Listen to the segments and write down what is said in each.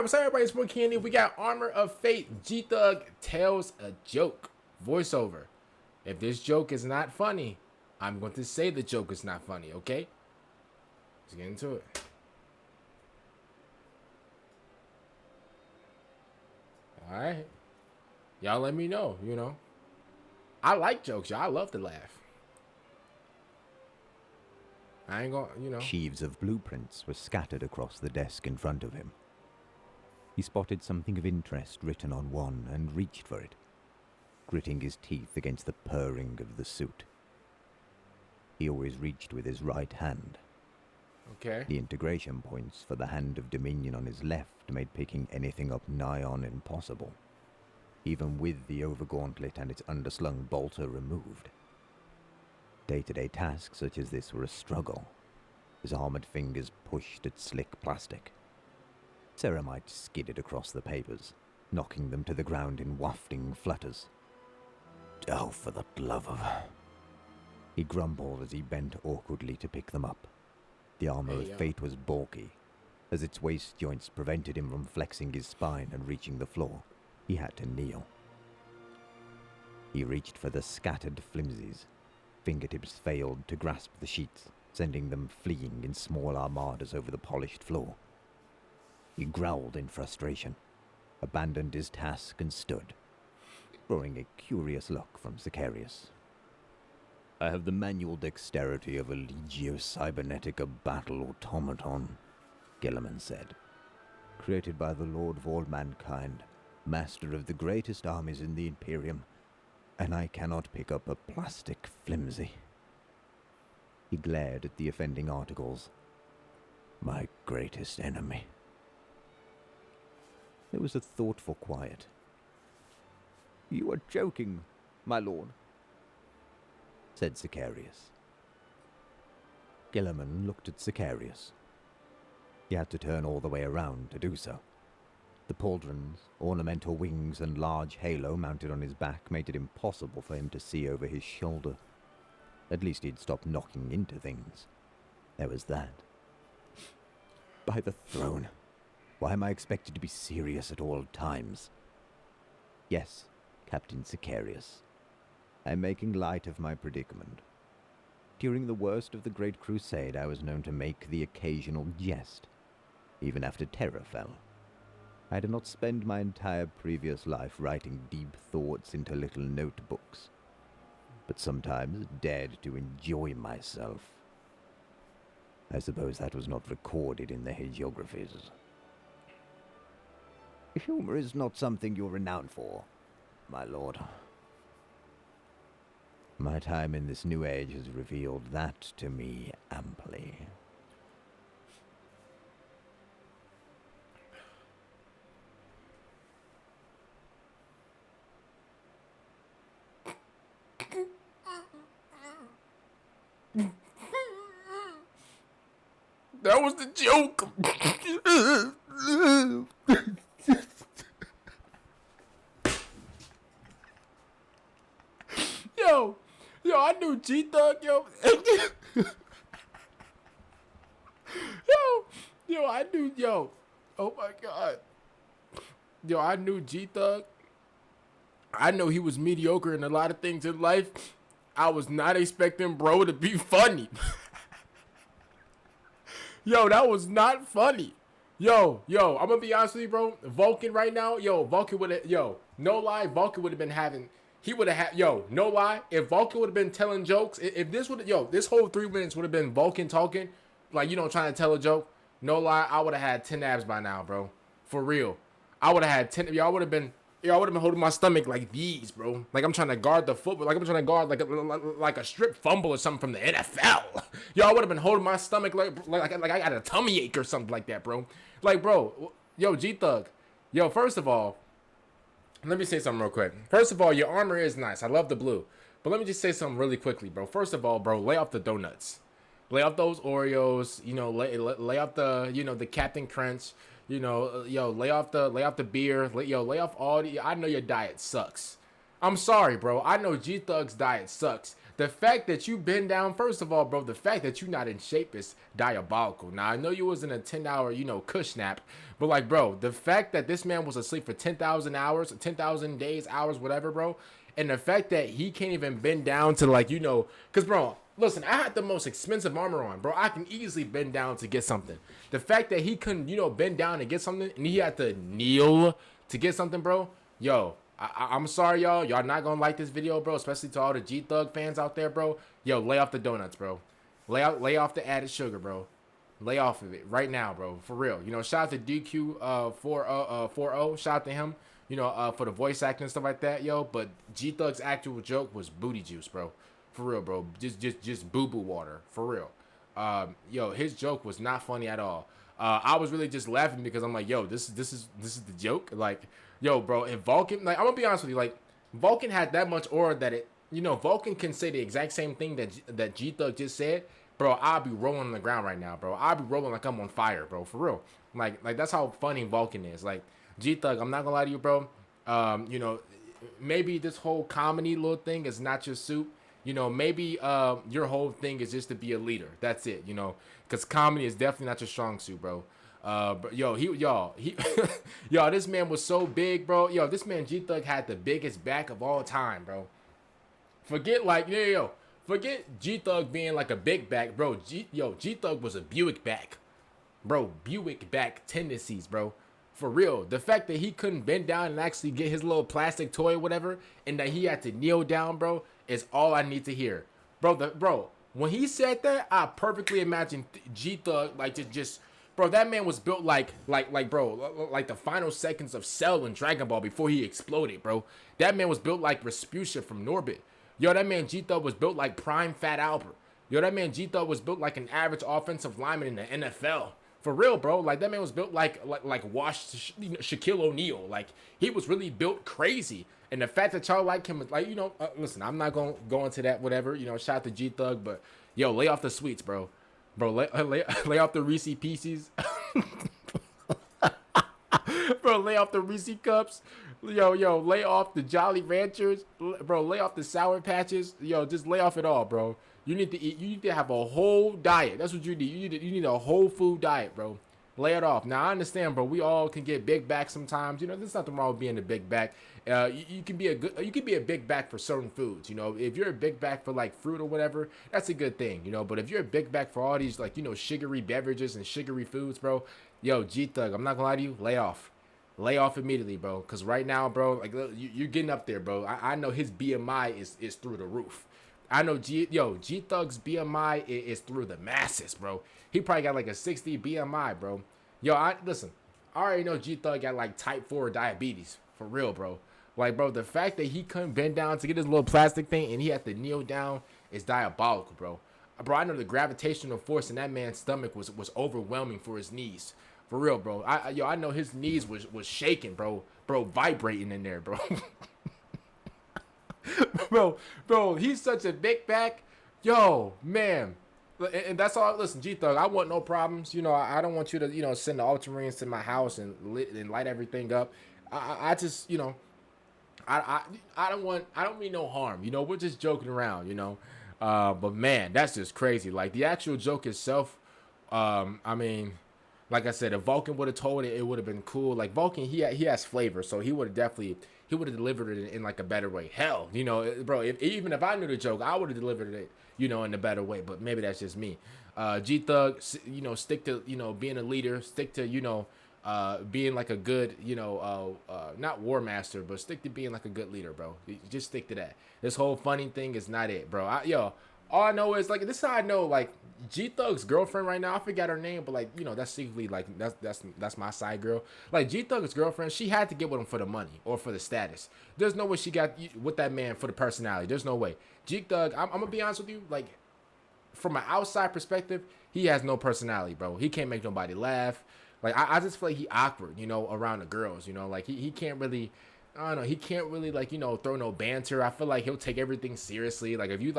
What's up, everybody? It's Boy Candy. We got Armor of Fate. G-Thug tells a joke. Voiceover. If this joke is not funny, I'm going to say the joke is not funny, okay? Let's get into it. Alright. Y'all let me know, I like jokes, y'all. I love to laugh. I ain't gonna. Sheaves of blueprints were scattered across the desk in front of him. He spotted something of interest written on one and reached for it, gritting his teeth against the purring of the suit. He always reached with his right hand. Okay. The integration points for the Hand of Dominion on his left made picking anything up nigh on impossible, even with the overgauntlet and its underslung bolter removed. Day-to-day tasks such as this were a struggle. His armored fingers pushed at slick plastic. Ceramite skidded across the papers, knocking them to the ground in wafting flutters. "Oh, for the love of..." He grumbled as he bent awkwardly to pick them up. The Armour of Fate was bulky, as its waist joints prevented him from flexing his spine and reaching the floor. He had to kneel. He reached for the scattered flimsies. Fingertips failed to grasp the sheets, sending them fleeing in small armadas over the polished floor. He growled in frustration, abandoned his task and stood, throwing a curious look from Sicarius. "I have the manual dexterity of a Legio Cybernetica battle automaton," Guilliman said. "Created by the Lord of all mankind, master of the greatest armies in the Imperium, and I cannot pick up a plastic flimsy." He glared at the offending articles. "My greatest enemy." There was a thoughtful quiet. "You are joking, my lord," said Sicarius. Guilliman looked at Sicarius. He had to turn all the way around to do so. The pauldrons, ornamental wings, and large halo mounted on his back made it impossible for him to see over his shoulder. At least he'd stopped knocking into things. There was that. By the throne, why am I expected to be serious at all times? Yes, Captain Sicarius. I'm making light of my predicament. During the worst of the Great Crusade, I was known to make the occasional jest, even after terror fell. I did not spend my entire previous life writing deep thoughts into little notebooks, but sometimes dared to enjoy myself. I suppose that was not recorded in the hagiographies. Humor is not something you're renowned for, my lord. My time in this new age has revealed that to me amply. That was the joke. I knew G-Thug, oh my God. I knew G-Thug. I know he was mediocre in a lot of things in life. I was not expecting bro to be funny. That was not funny. I'm gonna be honest with you, bro. Vulcan right now, Vulcan would have, no lie, Vulcan would have been having, he would have had, no lie, if Vulcan would have been telling jokes, if this would, this whole 3 minutes would have been Vulcan talking, like, trying to tell a joke, no lie, I would have had 10 abs by now, bro. For real. I would have had 10, I would have been holding my stomach like these, bro. Like I'm trying to guard the football. Like I'm trying to guard like a strip fumble or something from the NFL. I would have been holding my stomach like I got a tummy ache or something like that, bro. Like, bro, G-Thug. First of all, let me say something real quick. First of all, your armor is nice. I love the blue. But let me just say something really quickly, bro. First of all, bro, lay off the donuts. Lay off those Oreos. Lay off the, the Captain Crunch. Lay off the beer. Lay off all the. I know your diet sucks. I'm sorry, bro. I know G-Thug's diet sucks. the fact that you been down, first of all, bro, the fact that you not in shape is diabolical. Now, I know you was in a 10-hour, cush nap, but like, bro, the fact that this man was asleep for 10,000 hours, 10,000 days, hours, whatever, bro, and the fact that he can't even bend down to like, because, bro, listen, I had the most expensive armor on, bro. I can easily bend down to get something. The fact that he couldn't, bend down and get something, and he had to kneel to get something, bro, yo, I'm sorry, y'all. Y'all not gonna like this video, bro. Especially to all the G Thug fans out there, bro. Yo, lay off the donuts, bro. Lay off the added sugar, bro. Lay off of it right now, bro. For real. Shout out to DQ 40. Shout out to him. For the voice acting and stuff like that, yo. But G Thug's actual joke was booty juice, bro. For real, bro. Just boo boo water. For real. Yo, his joke was not funny at all. I was really just laughing because I'm like, yo, this is the joke, like. Yo, bro, if Vulcan, like, I'm gonna be honest with you, like, Vulcan had that much aura that it, Vulcan can say the exact same thing that G Thug just said, bro. I'll be rolling on the ground right now, bro. I'll be rolling like I'm on fire, bro, for real. Like that's how funny Vulcan is. Like, G Thug, I'm not gonna lie to you, bro. Maybe this whole comedy little thing is not your suit. Maybe your whole thing is just to be a leader. That's it, because comedy is definitely not your strong suit, bro. But yo, y'all, this man was so big, bro. Yo, this man G Thug had the biggest back of all time, bro. Forget forget G Thug being like a big back, bro. G Thug was a Buick back, bro. Buick back tendencies, bro. For real, the fact that he couldn't bend down and actually get his little plastic toy or whatever, and that he had to kneel down, bro, is all I need to hear, bro. When he said that, I perfectly imagined G Thug like just. Bro, that man was built like the final seconds of Cell in Dragon Ball before he exploded, bro. That man was built like Rasputia from Norbit. Yo, that man G Thug was built like Prime Fat Albert. Yo, that man G Thug was built like an average offensive lineman in the NFL. For real, bro. Like, that man was built like washed Shaquille O'Neal. Like, he was really built crazy. And the fact that y'all like him, like, listen, I'm not gonna go into that, whatever. Shout out to G Thug, but yo, lay off the sweets, bro. Bro, lay off the Reese Pieces. Bro, lay off the Reese Cups. Yo, lay off the Jolly Ranchers. Bro, lay off the Sour Patches. Yo, just lay off it all, bro. You need to eat. You need to have a whole diet. That's what you need. You need a whole food diet, bro. Lay it off. Now, I understand, bro. We all can get big back sometimes. There's nothing wrong with being a big back. You can be a big back for certain foods. If you're a big back for like fruit or whatever, that's a good thing. But if you're a big back for all these like sugary beverages and sugary foods, bro, yo, G Thug, I'm not gonna lie to you. Lay off immediately, bro. Cause right now, bro, like you're getting up there, bro. I know his BMI is through the roof. I know G Thug's BMI is through the masses, bro. He probably got like a 60 BMI, bro. Yo, listen, I already know G Thug got like type 4 diabetes. For real, bro. Like, bro, the fact that he couldn't bend down to get his little plastic thing and he had to kneel down is diabolical, bro. Bro, I know the gravitational force in that man's stomach was overwhelming for his knees. For real, bro. I know his knees was shaking, bro. Bro, vibrating in there, bro. bro, he's such a big back. Yo, man. And that's all. Listen, G Thug, I want no problems. I don't want you to, send the Ultramarines to my house and light everything up. I just, I don't mean no harm. We're just joking around, But man, that's just crazy. Like, the actual joke itself, I mean, like I said, if Vulcan would have told it, it would have been cool. Like, Vulcan, he has flavor, so he would have delivered it in like a better way. Hell, bro, even if I knew the joke, I would have delivered it, in a better way. But maybe that's just me. G Thug, stick to, being a leader, stick to, being like a good, not war master, but stick to being like a good leader, bro. Just stick to that. This whole funny thing is not it, bro. All I know is, like, this is how I know, like, G Thug's girlfriend right now, I forgot her name, but, like, that's secretly, like, that's my side girl. Like, G Thug's girlfriend, she had to get with him for the money or for the status. There's no way she got with that man for the personality. There's no way. G Thug, I'm gonna be honest with you, like, from an outside perspective, he has no personality, bro. He can't make nobody laugh. Like, I just feel like he awkward, around the girls, like, he can't really, I don't know, he can't really, like, throw no banter. I feel like he'll take everything seriously. Like, if you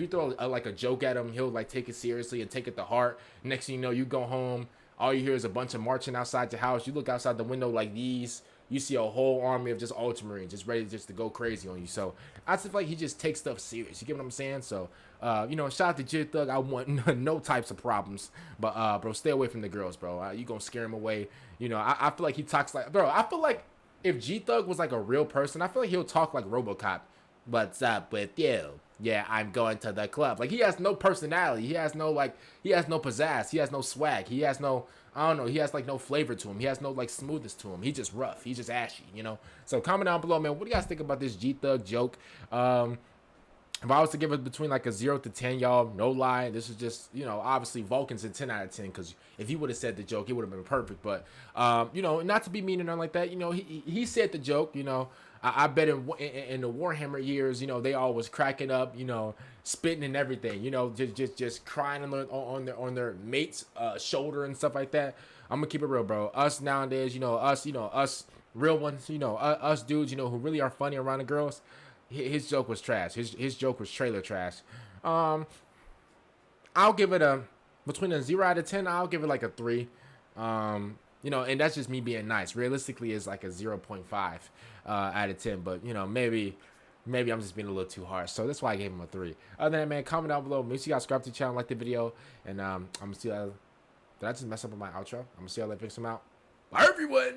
throw like a joke at him, he'll like take it seriously and take it to heart. Next thing you know, you go home, All you hear is a bunch of marching outside your house. You look outside the window like these. You see a whole army of just ultramarines just ready just to go crazy on you. So I just feel like he just takes stuff serious. You get what I'm saying? So, you know, shout out to J Thug. I want no types of problems. But, bro, stay away from the girls, bro. You going to scare him away. You know, I feel like he talks like, bro, I feel like if G Thug was like a real person, I feel like he'll talk like RoboCop. What's up with you? Yeah, I'm going to the club. Like, he has no personality. He has no pizzazz. He has no swag. He has no, I don't know, he has like no flavor to him. He has no like smoothness to him. He's just rough. He's just ashy, you know? So comment down below, man. What do you guys think about this G Thug joke? If I was to give it between like a 0 to 10, y'all, no lie, this is just, you know, obviously Vulcan's a 10 out of 10, because if he would have said the joke, it would have been perfect. But, you know, not to be mean or nothing like that, you know, he said the joke, you know. I bet in the Warhammer years, you know, they all was cracking up, you know, spitting and everything, you know, just crying on their mate's shoulder and stuff like that. I'm gonna keep it real, bro. Us nowadays, you know, us real ones, you know, us dudes, you know, who really are funny around the girls. His joke was trash. His joke was trailer trash. I'll give it between a 0 out of 10. I'll give it like a 3. You know, and that's just me being nice. Realistically, it's like a 0.5 out of 10. But you know, maybe I'm just being a little too harsh. So that's why I gave him a 3. Other than that, man, comment down below. Make sure you guys subscribe to the channel, like the video, and I'm gonna see. Did I just mess up with my outro? I'm gonna see y'all later. Fix them out. Bye, everyone.